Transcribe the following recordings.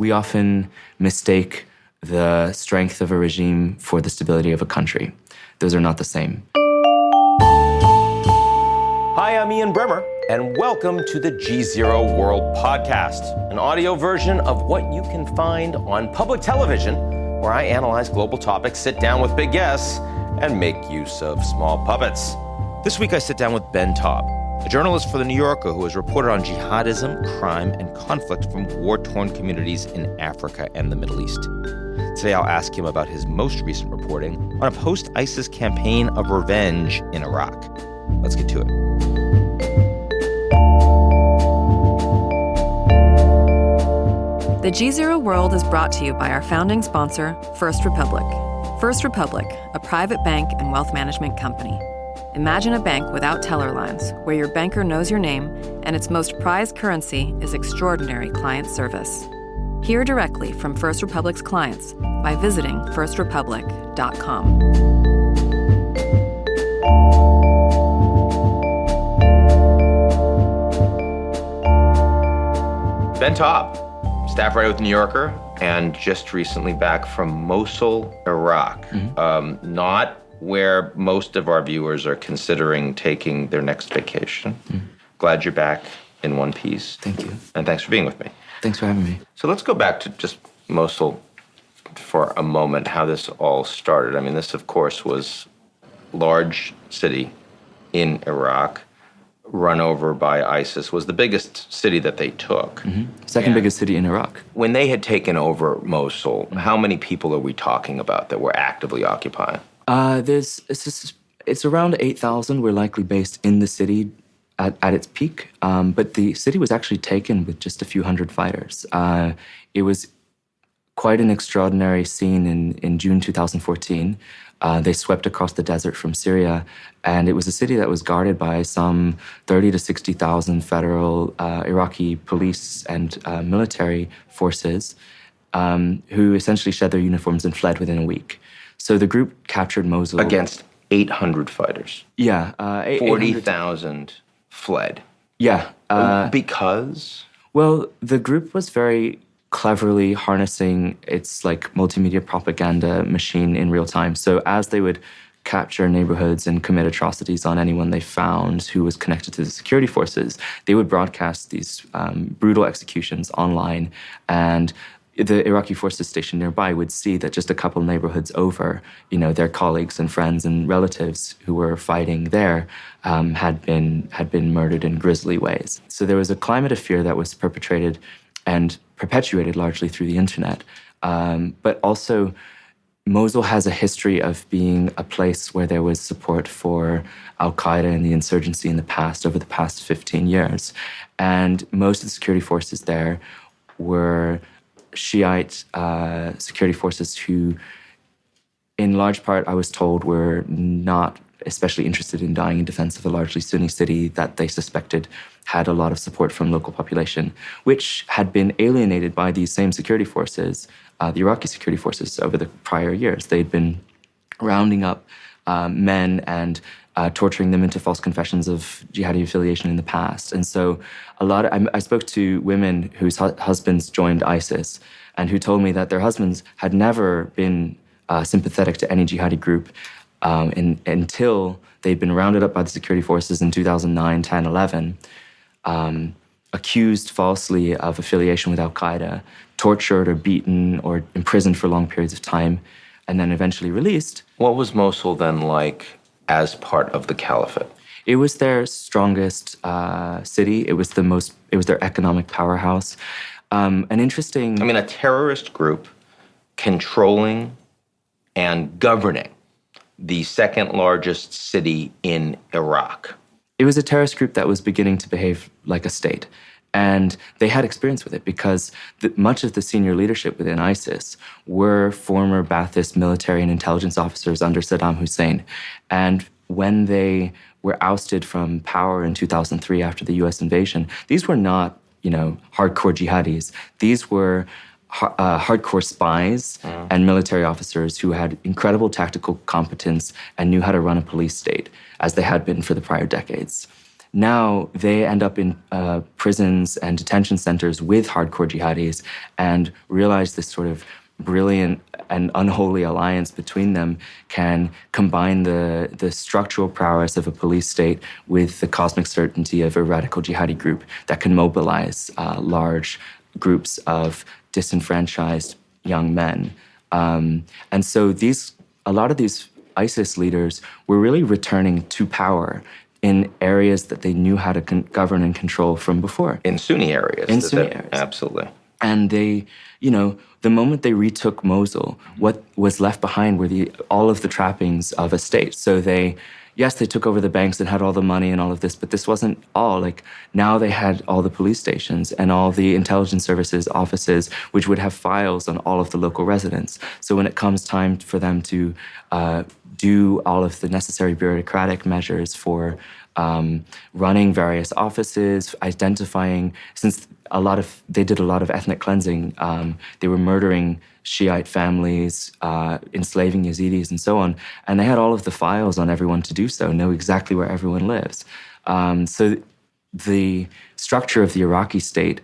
We often mistake the strength of a regime for the stability of a country. Those are not the same. Hi, I'm Ian Bremmer, and welcome to the GZERO World Podcast, an audio version of what you can find on public television, where I analyze global topics, sit down with big guests, and make use of small puppets. This week I sit down with Ben Taub, a journalist for The New Yorker who has reported on jihadism, crime, and conflict from war-torn communities in Africa and the Middle East. Today I'll ask him about his most recent reporting on a post-ISIS campaign of revenge in Iraq. Let's get to it. The GZERO World is brought to you by our founding sponsor, First Republic. First Republic, a private bank and wealth management company. Imagine a bank without teller lines, where your banker knows your name and its most prized currency is extraordinary client service. Hear directly from First Republic's clients by visiting firstrepublic.com. Ben Taub, staff writer with The New Yorker, and just recently back from Mosul, Iraq. Not where most of our viewers are considering taking their next vacation. Glad you're back in one piece. Thank you. And thanks for being with me. Thanks for having me. So let's go back to just Mosul for a moment, how this all started. I mean, this, of course, was a large city in Iraq, run over by ISIS, was the biggest city that they took. Second biggest city in Iraq. When they had taken over Mosul, how many people are we talking about that were actively occupying? It's around 8,000 were likely based in the city at its peak, but the city was actually taken with just a few hundred fighters. It was quite an extraordinary scene in June 2014. They swept across the desert from Syria, and it was a city that was guarded by some 30 to 60,000 federal Iraqi police and military forces who essentially shed their uniforms and fled within a week. So the group captured Mosul. Against 800 fighters. Yeah. 40,000 fled. Yeah. Because? Well, the group was very cleverly harnessing its multimedia propaganda machine in real time. So as they would capture neighborhoods and commit atrocities on anyone they found who was connected to the security forces, they would broadcast these brutal executions online, and the Iraqi forces stationed nearby would see that just a couple neighborhoods over, their colleagues and friends and relatives who were fighting there had been murdered in grisly ways. So there was a climate of fear that was perpetrated and perpetuated largely through the internet. But also, Mosul has a history of being a place where there was support for al-Qaeda and the insurgency in the past, over the past 15 years. And most of the security forces there were Shiite security forces who, in large part, I was told, were not especially interested in dying in defense of a largely Sunni city that they suspected had a lot of support from local population, which had been alienated by these same security forces, the Iraqi security forces, over the prior years. They'd been rounding up men and torturing them into false confessions of jihadi affiliation in the past. And so I spoke to women whose husbands joined ISIS and who told me that their husbands had never been sympathetic to any jihadi group until they'd been rounded up by the security forces in 2009, 10, 11, accused falsely of affiliation with al-Qaeda, tortured or beaten or imprisoned for long periods of time, and then eventually released. What was Mosul then like as part of the caliphate? It was their strongest city. It was their economic powerhouse. A terrorist group controlling and governing the second largest city in Iraq. It was a terrorist group that was beginning to behave like a state. And they had experience with it because much of the senior leadership within ISIS were former Ba'athist military and intelligence officers under Saddam Hussein. And when they were ousted from power in 2003 after the US invasion, these were not, hardcore jihadis. These were hardcore spies and military officers who had incredible tactical competence and knew how to run a police state, as they had been for the prior decades. now they end up in prisons and detention centers with hardcore jihadis and realize this sort of brilliant and unholy alliance between them can combine the structural prowess of a police state with the cosmic certainty of a radical jihadi group that can mobilize large groups of disenfranchised young men. And so a lot of these ISIS leaders were really returning to power in areas that they knew how to govern and control from before. In Sunni areas. In Sunni areas. Absolutely. And they, the moment they retook Mosul, what was left behind were all of the trappings of a state. So they took over the banks and had all the money and all of this, but this wasn't all. Like, now they had all the police stations and all the intelligence services offices, which would have files on all of the local residents. So when it comes time for them to do all of the necessary bureaucratic measures for running various offices, identifying, since they did a lot of ethnic cleansing, they were murdering Shiite families, enslaving Yazidis and so on. And they had all of the files on everyone to do so, know exactly where everyone lives. So the structure of the Iraqi state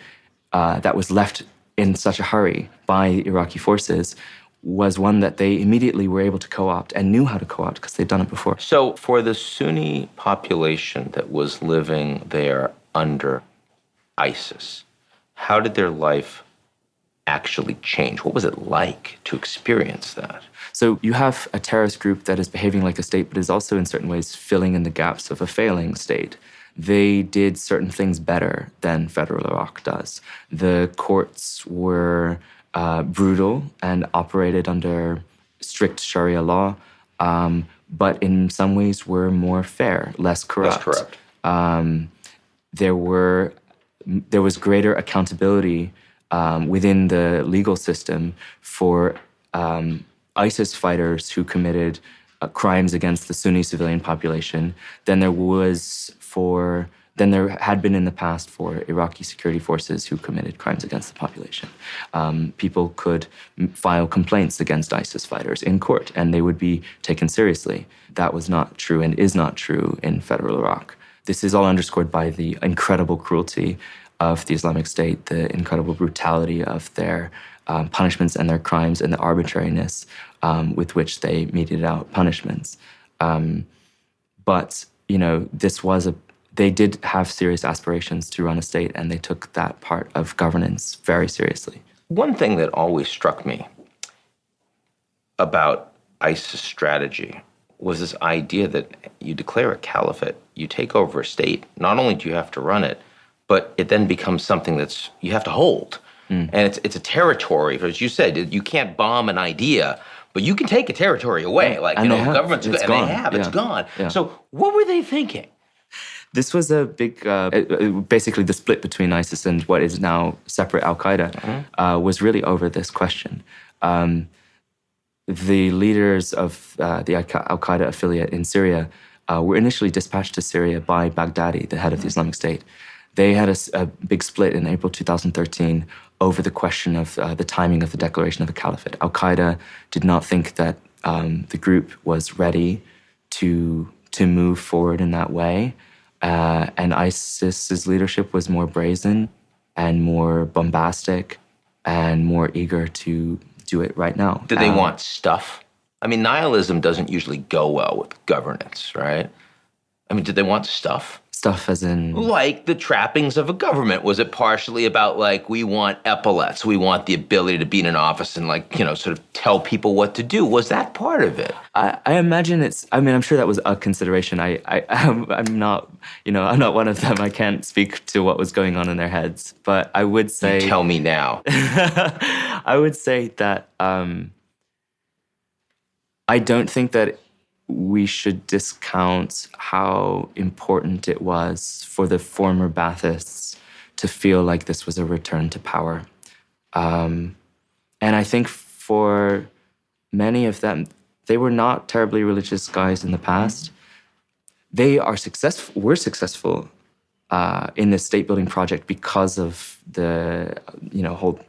that was left in such a hurry by Iraqi forces was one that they immediately were able to co-opt and knew how to co-opt because they'd done it before. So for the Sunni population that was living there under ISIS, how did their life actually change? What was it like to experience that? So you have a terrorist group that is behaving like a state, but is also in certain ways filling in the gaps of a failing state. They did certain things better than federal Iraq does. The courts were brutal and operated under strict Sharia law, but in some ways were more fair, less corrupt. Less corrupt. There was greater accountability within the legal system for ISIS fighters who committed crimes against the Sunni civilian population than there had been in the past for Iraqi security forces who committed crimes against the population. People could file complaints against ISIS fighters in court, and they would be taken seriously. That was not true and is not true in federal Iraq. This is all underscored by the incredible cruelty of the Islamic State, the incredible brutality of their punishments and their crimes, and the arbitrariness with which they meted out punishments. But they did have serious aspirations to run a state, and they took that part of governance very seriously. One thing that always struck me about ISIS strategy was this idea that you declare a caliphate, you take over a state, not only do you have to run it, but it then becomes something that's you have to hold. And it's a territory, as you said, you can't bomb an idea, but you can take a territory away. Like, governments, it's gone. Yeah. So what were they thinking? This was a big, basically the split between ISIS and what is now separate Al-Qaeda was really over this question. The leaders of the Al-Qaeda affiliate in Syria were initially dispatched to Syria by Baghdadi, the head of the Islamic State. They had a big split in April 2013 over the question of the timing of the declaration of a caliphate. Al-Qaeda did not think that the group was ready to move forward in that way. And ISIS's leadership was more brazen and more bombastic and more eager to do it right now. Did they want stuff? I mean, nihilism doesn't usually go well with governance, right? I mean, did they want stuff? Stuff as in? Like the trappings of a government. Was it partially about, like, we want epaulets, we want the ability to be in an office and, sort of tell people what to do? Was that part of it? I imagine I'm sure that was a consideration. I'm not, I'm not one of them. I can't speak to what was going on in their heads. But I would say... You tell me now. I would say that I don't think that we should discount how important it was for the former Baathists to feel like this was a return to power. And I think for many of them, they were not terribly religious guys in the past. They were successful in this state-building project because of the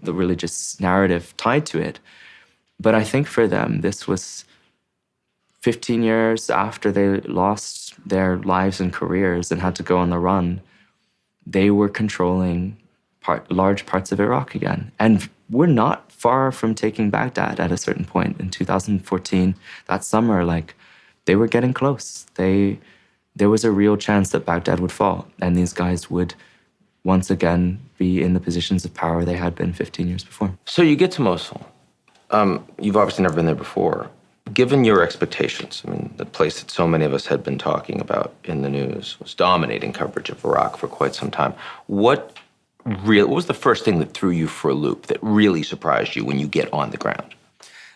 religious narrative tied to it. But I think for them, this was 15 years after they lost their lives and careers and had to go on the run, they were controlling large parts of Iraq again. And we're not far from taking Baghdad at a certain point. In 2014, that summer, like, they were getting close. There was a real chance that Baghdad would fall, and these guys would once again be in the positions of power they had been 15 years before. So you get to Mosul. You've obviously never been there before. Given your expectations, I mean, the place that so many of us had been talking about in the news was dominating coverage of Iraq for quite some time. What was the first thing that threw you for a loop, that really surprised you when you get on the ground?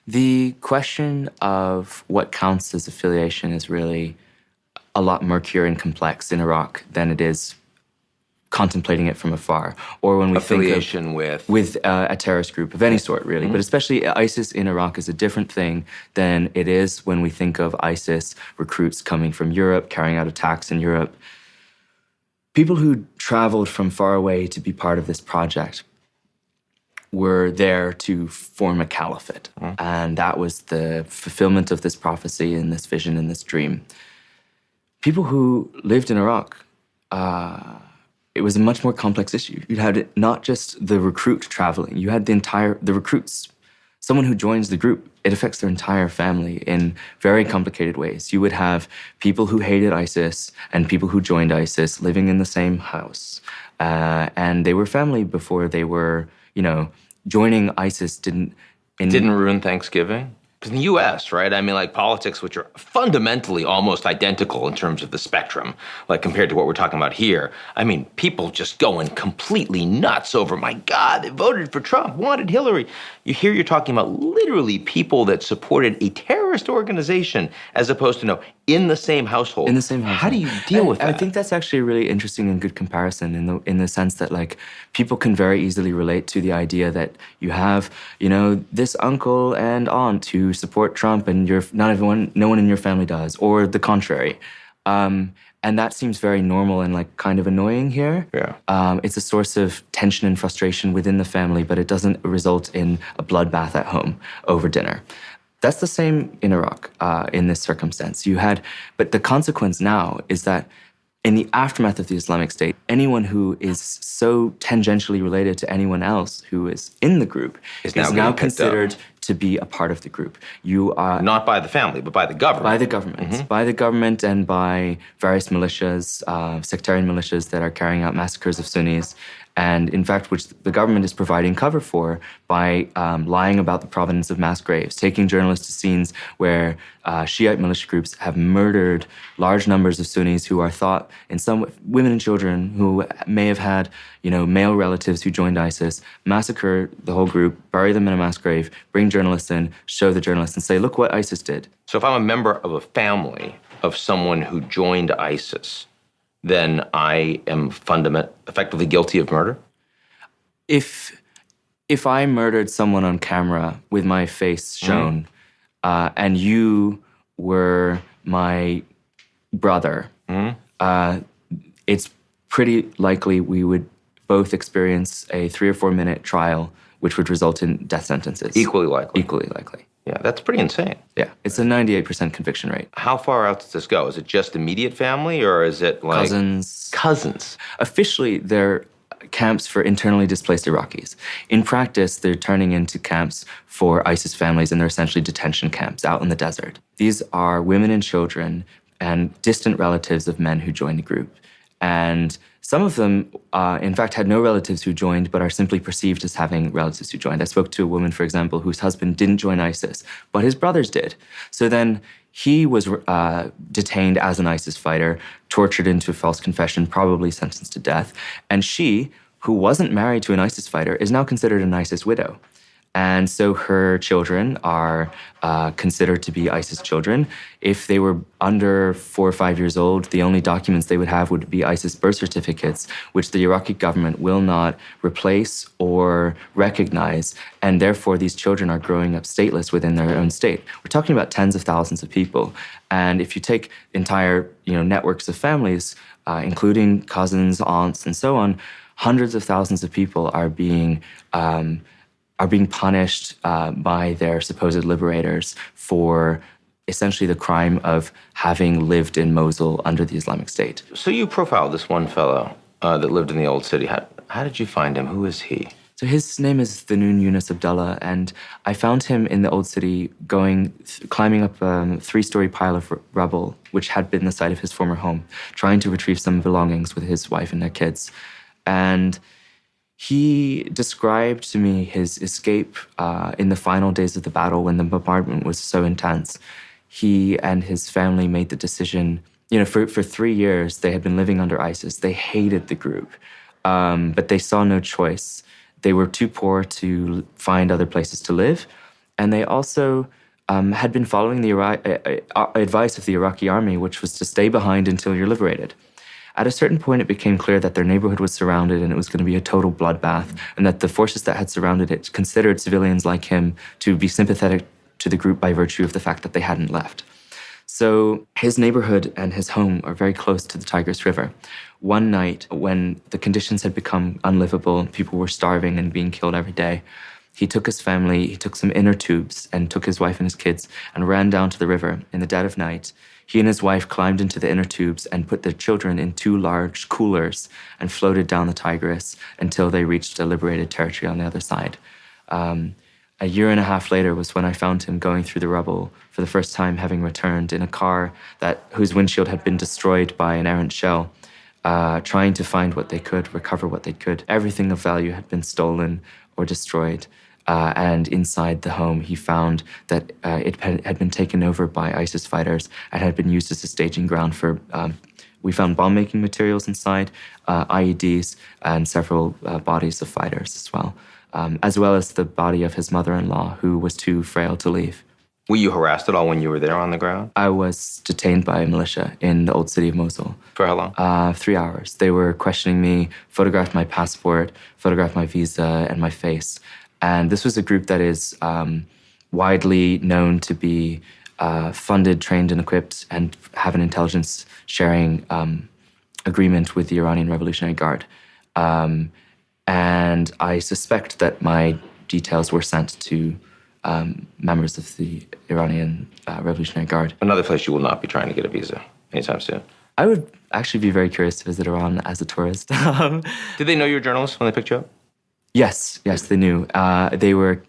The question of what counts as affiliation is really a lot murkier and complex in Iraq than it is contemplating it from afar, or when we affiliation think with a terrorist group of any sort, really. But especially ISIS in Iraq is a different thing than it is when we think of ISIS recruits coming from Europe, carrying out attacks in Europe. People who traveled from far away to be part of this project were there to form a caliphate. And that was the fulfillment of this prophecy and this vision and this dream. People who lived in Iraq, it was a much more complex issue. You had not just the recruit traveling, you had the recruits. Someone who joins the group, it affects their entire family in very complicated ways. You would have people who hated ISIS and people who joined ISIS living in the same house. And they were family before they were, joining ISIS didn't ruin Thanksgiving? Because in the U.S., right, I mean, like, politics, which are fundamentally almost identical in terms of the spectrum, like, compared to what we're talking about here, I mean, people just going completely nuts over, my God, they voted for Trump, wanted Hillary. You're talking about literally people that supported a terrorist organization as opposed to, in the same household. In the same household. How do you deal with that? I think that's actually a really interesting and good comparison in the sense that, like, people can very easily relate to the idea that you have, this uncle and aunt who support Trump and no one in your family does, or the contrary. And that seems very normal and, like, kind of annoying here. Yeah. It's a source of tension and frustration within the family, but it doesn't result in a bloodbath at home over dinner. That's the same in Iraq in this circumstance. But the consequence now is that in the aftermath of the Islamic State, anyone who is so tangentially related to anyone else who is in the group is now considered to be a part of the group. You are not by the family, but by the government. By the government. By the government and by various militias, sectarian militias that are carrying out massacres of Sunnis. And in fact, which the government is providing cover for by lying about the provenance of mass graves, taking journalists to scenes where Shiite militia groups have murdered large numbers of Sunnis who are thought, in some women and children who may have had, male relatives who joined ISIS, massacre the whole group, bury them in a mass grave, bring journalists in, show the journalists and say, look what ISIS did. So if I'm a member of a family of someone who joined ISIS, then I am effectively guilty of murder? If I murdered someone on camera with my face shown, and you were my brother, it's pretty likely we would both experience a 3 or 4 minute trial, which would result in death sentences. Equally likely. Equally likely. Yeah, that's pretty insane. Yeah, it's a 98% conviction rate. How far out does this go? Is it just immediate family, or is it like... Cousins. Officially, they're camps for internally displaced Iraqis. In practice, they're turning into camps for ISIS families, and they're essentially detention camps out in the desert. These are women and children and distant relatives of men who joined the group. And some of them, in fact, had no relatives who joined, but are simply perceived as having relatives who joined. I spoke to a woman, for example, whose husband didn't join ISIS, but his brothers did. So then he was detained as an ISIS fighter, tortured into a false confession, probably sentenced to death. And she, who wasn't married to an ISIS fighter, is now considered an ISIS widow. And so her children are considered to be ISIS children. If they were under 4 or 5 years old, the only documents they would have would be ISIS birth certificates, which the Iraqi government will not replace or recognize. And therefore, these children are growing up stateless within their own state. We're talking about tens of thousands of people. And if you take entire networks of families, including cousins, aunts, and so on, hundreds of thousands of people are being punished by their supposed liberators for essentially the crime of having lived in Mosul under the Islamic State. So you profiled this one fellow that lived in the old city. How did you find him? Who is he? So his name is Thanun Yunus Abdullah, and I found him in the old city climbing up a 3-story pile of rubble, which had been the site of his former home, trying to retrieve some belongings with his wife and their kids. And he described to me his escape in the final days of the battle when the bombardment was so intense. He and his family made the decision, for 3 years, they had been living under ISIS. They hated the group, but they saw no choice. They were too poor to find other places to live. And they also had been following the advice of the Iraqi army, which was to stay behind until you're liberated. At a certain point, it became clear that their neighborhood was surrounded and it was going to be a total bloodbath, and that the forces that had surrounded it considered civilians like him to be sympathetic to the group by virtue of the fact that they hadn't left. So his neighborhood and his home are very close to the Tigris River. One night, when the conditions had become unlivable, people were starving and being killed every day, he took his family, he took some inner tubes and took his wife and his kids and ran down to the river in the dead of night. He and his wife climbed into the inner tubes and put their children in 2 large coolers and floated down the Tigris until they reached a liberated territory on the other side. A year and a half later was when I found him going through the rubble for the first time, having returned in a car whose windshield had been destroyed by an errant shell, trying to find what they could, recover what they could. Everything of value had been stolen or destroyed. And inside the home, he found that it had been taken over by ISIS fighters and had been used as a staging ground for, we found bomb-making materials inside, IEDs, and several bodies of fighters as well as the body of his mother-in-law, who was too frail to leave. Were you harassed at all when you were there on the ground? I was detained by a militia in the old city of Mosul. For how long? 3 hours. They were questioning me, photographed my passport, photographed my visa and my face. And this was a group that is widely known to be funded, trained, and equipped, and have an intelligence sharing agreement with the Iranian Revolutionary Guard. And I suspect that my details were sent to members of the Iranian Revolutionary Guard. Another place you will not be trying to get a visa anytime soon. I would actually be very curious to visit Iran as a tourist. Did they know you were a journalist when they picked you up? Yes, they knew. They were,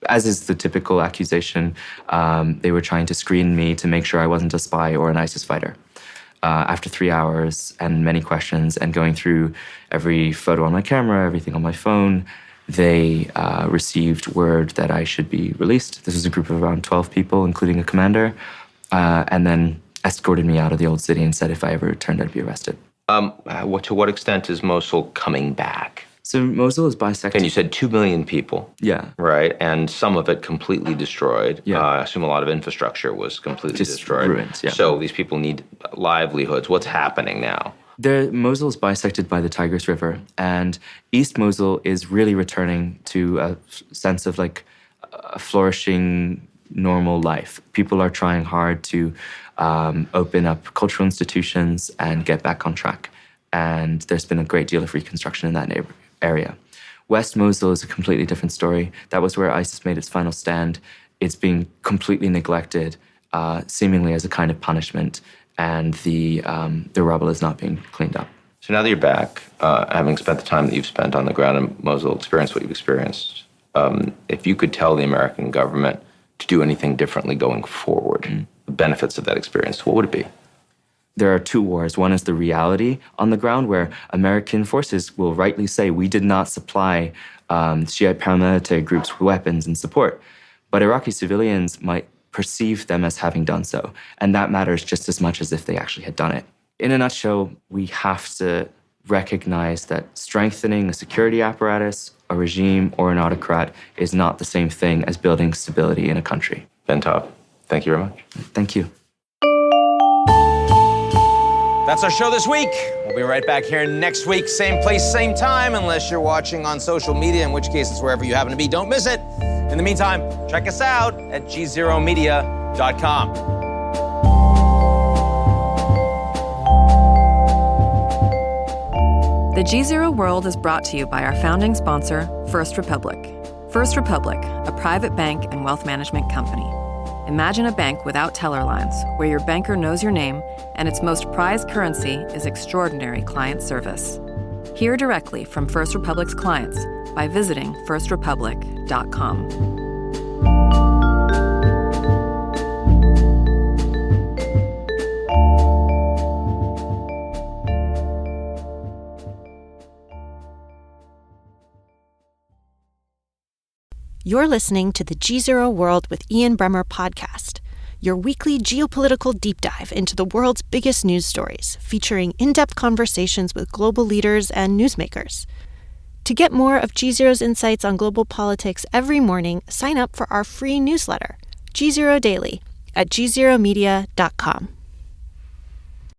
as is the typical accusation, they were trying to screen me to make sure I wasn't a spy or an ISIS fighter. After 3 hours and many questions and going through every photo on my camera, everything on my phone, they received word that I should be released. This was a group of around 12 people, including a commander, and then escorted me out of the old city and said if I ever returned, I'd be arrested. To what extent is Mosul coming back? So Mosul is bisected. And you said 2 million people. Yeah. Right? And some of it completely destroyed. Yeah. I assume a lot of infrastructure was completely destroyed. Ruined, yeah. So these people need livelihoods. What's happening now? Mosul is bisected by the Tigris River, and East Mosul is really returning to a sense of like a flourishing, normal life. People are trying hard to open up cultural institutions and get back on track. And there's been a great deal of reconstruction in that area. West Mosul is a completely different story. That was where ISIS made its final stand. It's being completely neglected, seemingly as a kind of punishment, and the rubble is not being cleaned up. So now that you're back, having spent the time that you've spent on the ground in Mosul, experienced what you've experienced, if you could tell the American government to do anything differently going forward, the benefits of that experience, what would it be? There are 2 wars. One is the reality on the ground, where American forces will rightly say, we did not supply Shiite paramilitary groups with weapons and support. But Iraqi civilians might perceive them as having done so. And that matters just as much as if they actually had done it. In a nutshell, we have to recognize that strengthening a security apparatus, a regime, or an autocrat is not the same thing as building stability in a country. Ben Taub, thank you very much. Thank you. That's our show this week. We'll be right back here next week, same place, same time, unless you're watching on social media, in which case it's wherever you happen to be. Don't miss it. In the meantime, check us out at GZEROmedia.com. The GZERO World is brought to you by our founding sponsor, First Republic. First Republic, a private bank and wealth management company. Imagine a bank without teller lines, where your banker knows your name and its most prized currency is extraordinary client service. Hear directly from First Republic's clients by visiting firstrepublic.com. You're listening to the GZERO World with Ian Bremmer podcast, your weekly geopolitical deep dive into the world's biggest news stories, featuring in-depth conversations with global leaders and newsmakers. To get more of GZERO's insights on global politics every morning, sign up for our free newsletter, GZERO Daily, at gzeromedia.com.